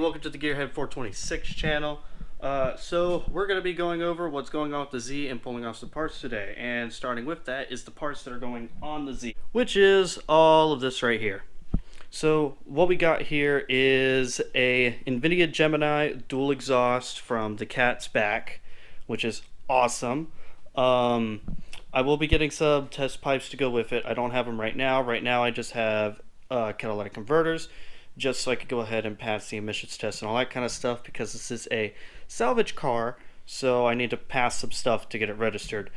welcome to the Gearhead 426 channel. So we're going to be going over what's going on with the Z and pulling off some parts today. And starting with that is the parts that are going on the Z, which is all of this right here. So what we got here is a NVIDIA Gemini dual exhaust from the cat's back, which is awesome. I will be getting some test pipes to go with it. I don't have them right now. Right now I just have catalytic converters, just so I could go ahead and pass the emissions test and all that kind of stuff, because this is a salvage car, so I need to pass some stuff to get it registered,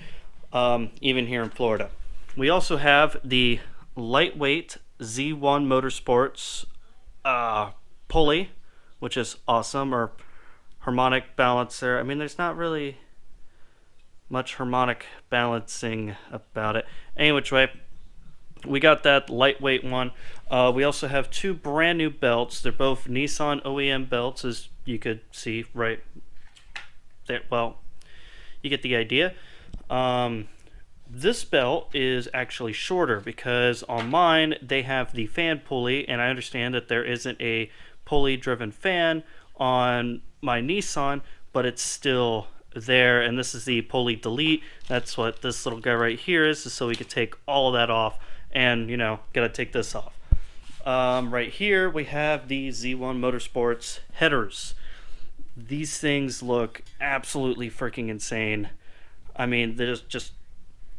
even here in Florida. We also have the lightweight Z1 Motorsports pulley, which is awesome, or harmonic balancer. I mean, there's not really much harmonic balancing about it. Any which way, we got that lightweight one. We also have two brand new belts. They're both Nissan OEM belts, as you could see right there. Well, you get the idea. This belt is actually shorter because on mine they have the fan pulley, and I understand that there isn't a pulley driven fan on my Nissan, but it's still there, and this is the pulley delete. That's what this little guy right here is so we could take all of that off, and you know, gotta take this off. Right here we have the Z1 Motorsports headers. These things look absolutely freaking insane. I mean, there's just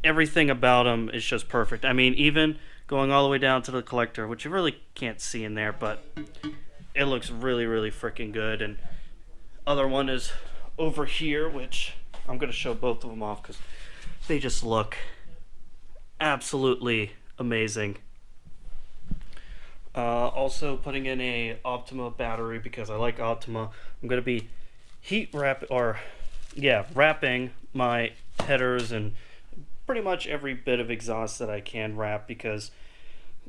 everything about them is just perfect. I mean, even going all the way down to the collector, which you really can't see in there, but it looks really, really freaking good. And other one is over here, which I'm going to show both of them off because they just look absolutely amazing. Also putting in a Optima battery because I like Optima. I'm going to be wrapping my headers and pretty much every bit of exhaust that I can wrap, because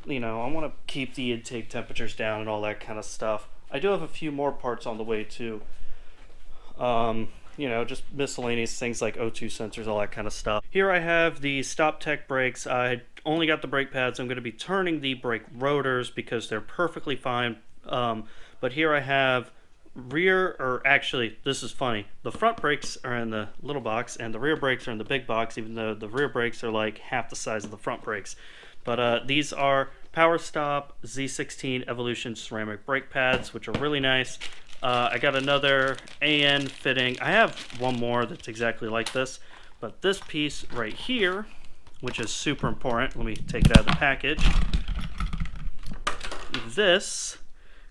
you know, I want to keep the intake temperatures down and all that kind of stuff. I do have a few more parts on the way too. You know, just miscellaneous things like O2 sensors, all that kind of stuff. Here I have the StopTech brakes. I only got the brake pads. I'm going to be turning the brake rotors because they're perfectly fine. But here I have actually, this is funny. The front brakes are in the little box and the rear brakes are in the big box, even though the rear brakes are like half the size of the front brakes. But these are PowerStop Z16 Evolution ceramic brake pads, which are really nice. I got another AN fitting. I have one more that's exactly like this, but this piece right here, which is super important, let me take it out of the package. This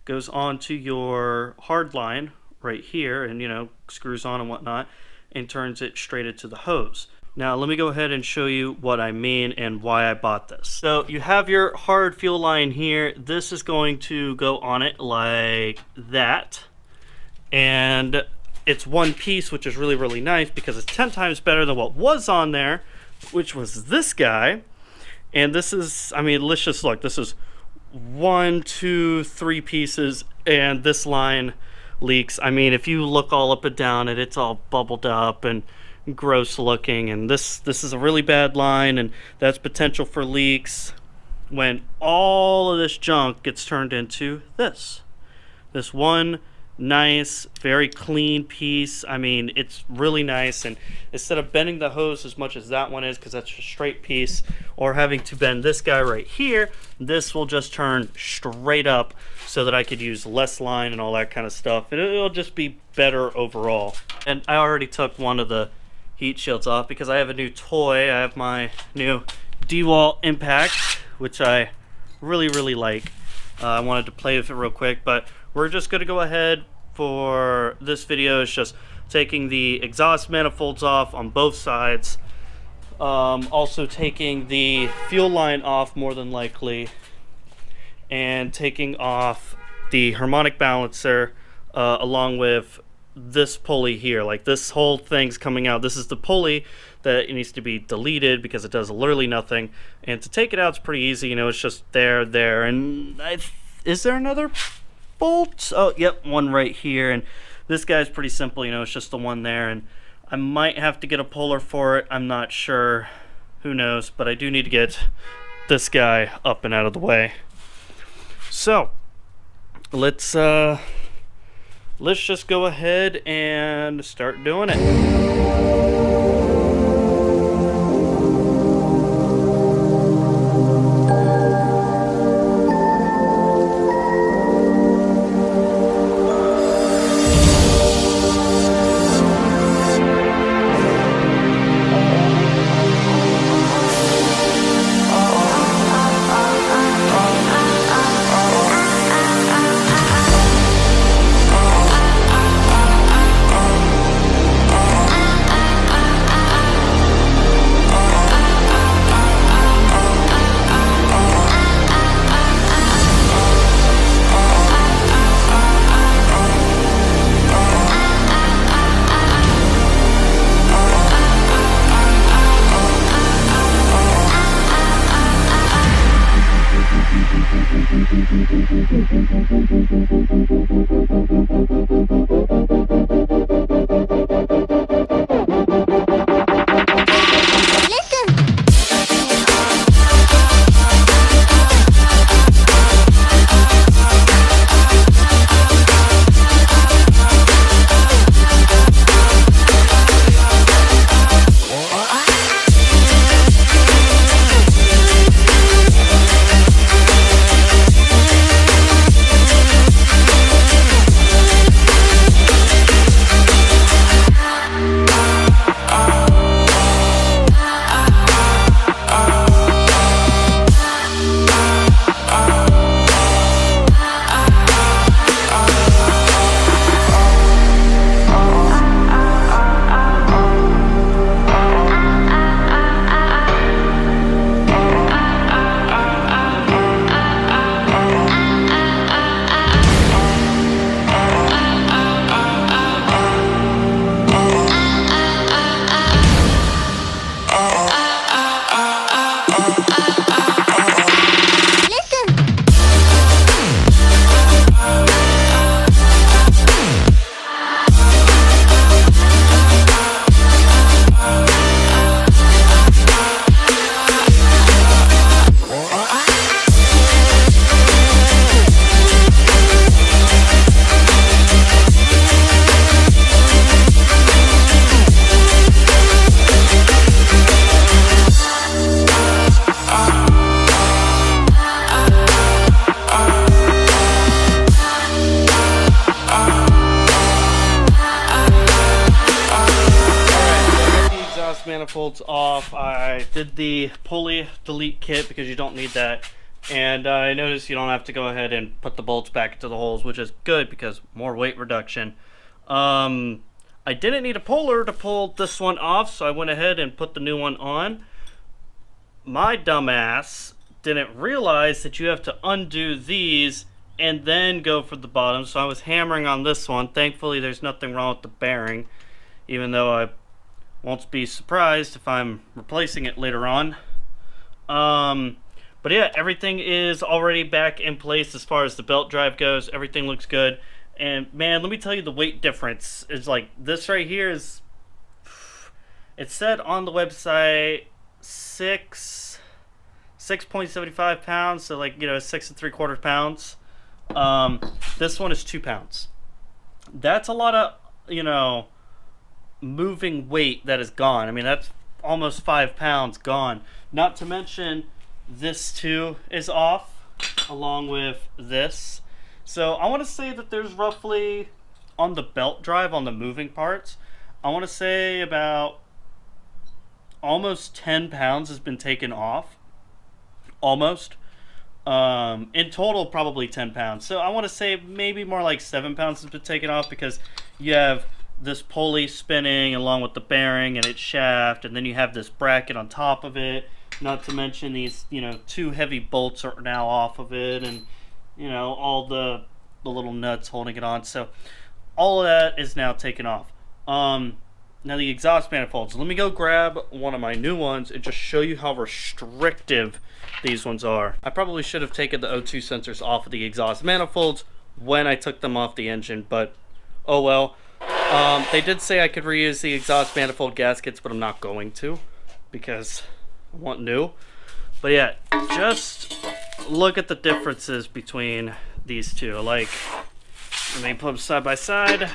goes onto your hard line right here, and you know, screws on and whatnot, and turns it straight into the hose. Now let me go ahead and show you what I mean and why I bought this. So you have your hard fuel line here. This is going to go on it like that. And it's one piece, which is really, really nice because it's 10 times better than what was on there, which was this guy. And this is, I mean, let's just look. This is 1, 2, 3 pieces, and this line leaks. I mean, if you look all up and down it, it's all bubbled up and gross looking. And this is a really bad line, and that's potential for leaks when all of this junk gets turned into this one nice, very clean piece. I mean, it's really nice, and instead of bending the hose as much as that one is, because that's a straight piece, or having to bend this guy right here, this will just turn straight up so that I could use less line and all that kind of stuff. It'll just be better overall. And I already took one of the heat shields off because I have a new toy. I have my new DeWalt Impact, which I really, really like. I wanted to play with it real quick, but we're just going to go ahead for this video. It's just taking the exhaust manifolds off on both sides. Also taking the fuel line off more than likely. And taking off the harmonic balancer along with this pulley here. Like, this whole thing's coming out. This is the pulley that it needs to be deleted because it does literally nothing. And to take it out is pretty easy. You know, it's just there, and is there another bolt? Oh, yep, one right here. And this guy's pretty simple, you know, it's just the one there. And I might have to get a puller for it. I'm not sure. Who knows? But I do need to get this guy up and out of the way. So let's let's just go ahead and start doing it. Manifolds off. I did the pulley delete kit because you don't need that, and I noticed you don't have to go ahead and put the bolts back into the holes, which is good because more weight reduction. I didn't need a puller to pull this one off, so I went ahead and put the new one on. My dumbass didn't realize that you have to undo these and then go for the bottom, so I was hammering on this one. Thankfully there's nothing wrong with the bearing, even though I won't be surprised if I'm replacing it later on. But yeah, everything is already back in place as far as the belt drive goes. Everything looks good. And man, let me tell you, the weight difference is like this right here is, it said on the website 6.75 pounds, so like, you know, 6 3/4 pounds. This one is 2 pounds. That's a lot of, you know, moving weight that is gone. I mean, that's almost 5 pounds gone. Not to mention this too is off along with this. So I want to say that there's roughly, on the belt drive, on the moving parts, I want to say about almost 10 pounds has been taken off. Almost. In total, probably 10 pounds. So I want to say maybe more like 7 pounds has been taken off, because you have this pulley spinning along with the bearing and its shaft, and then you have this bracket on top of it. Not to mention these, you know, 2 heavy bolts are now off of it, and you know, all the little nuts holding it on. So all of that is now taken off. Now the exhaust manifolds. Let me go grab one of my new ones and just show you how restrictive these ones are. I probably should have taken the O2 sensors off of the exhaust manifolds when I took them off the engine, but oh well. They did say I could reuse the exhaust manifold gaskets, but I'm not going to because I want new. But yeah, just look at the differences between these two. Like, Let me put them side by side.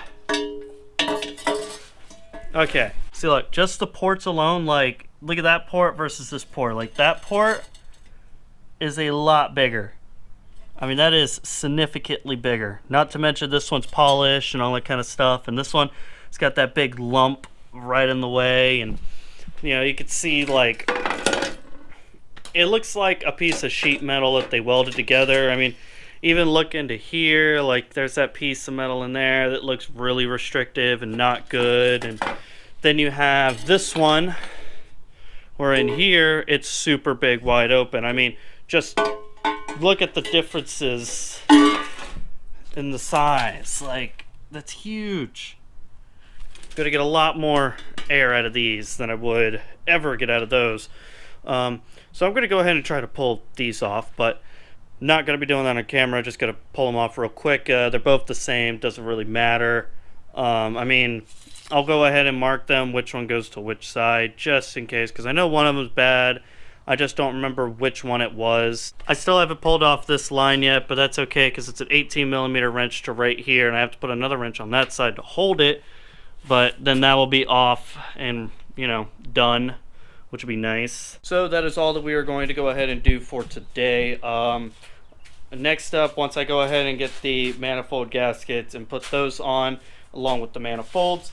Okay, see, look, just the ports alone, like, look at that port versus this port. Like, that port is a lot bigger. I mean, that is significantly bigger. Not to mention this one's polished and all that kind of stuff. And this one, it's got that big lump right in the way. And, you know, you can see, like, it looks like a piece of sheet metal that they welded together. I mean, even look into here, like, there's that piece of metal in there that looks really restrictive and not good. And then you have this one, where in here, it's super big, wide open. I mean, just look at the differences in the size. Like, that's huge. Gonna get a lot more air out of these than I would ever get out of those. So I'm gonna go ahead and try to pull these off, but not gonna be doing that on camera. Just gonna pull them off real quick. They're both the same, doesn't really matter. I mean, I'll go ahead and mark them, which one goes to which side, just in case, because I know one of them is bad. I just don't remember which one it was. I still haven't pulled off this line yet, but that's okay because it's an 18mm wrench to right here, and I have to put another wrench on that side to hold it. But then that will be off and, you know, done, which would be nice. So that is all that we are going to go ahead and do for today. Next up, once I go ahead and get the manifold gaskets and put those on along with the manifolds,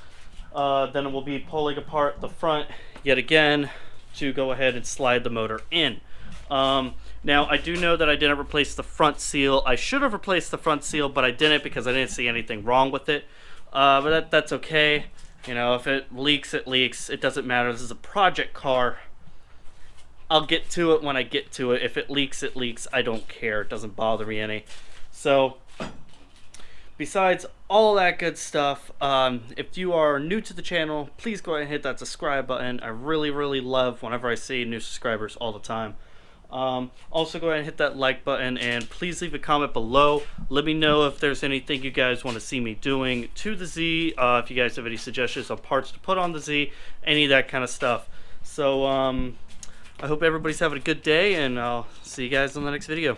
then we'll be pulling apart the front yet again to go ahead and slide the motor in. Now, I do know that I didn't replace the front seal. I should have replaced the front seal, but I didn't because I didn't see anything wrong with it. But that's okay. You know, if it leaks, it leaks. It doesn't matter. This is a project car. I'll get to it when I get to it. If it leaks, it leaks. I don't care. It doesn't bother me any. So, besides all that good stuff, if you are new to the channel, please go ahead and hit that subscribe button. I really, really love whenever I see new subscribers all the time. Also go ahead and hit that like button, and please leave a comment below. Let me know if there's anything you guys want to see me doing to the Z, if you guys have any suggestions on parts to put on the Z, any of that kind of stuff. So I hope everybody's having a good day, and I'll see you guys in the next video.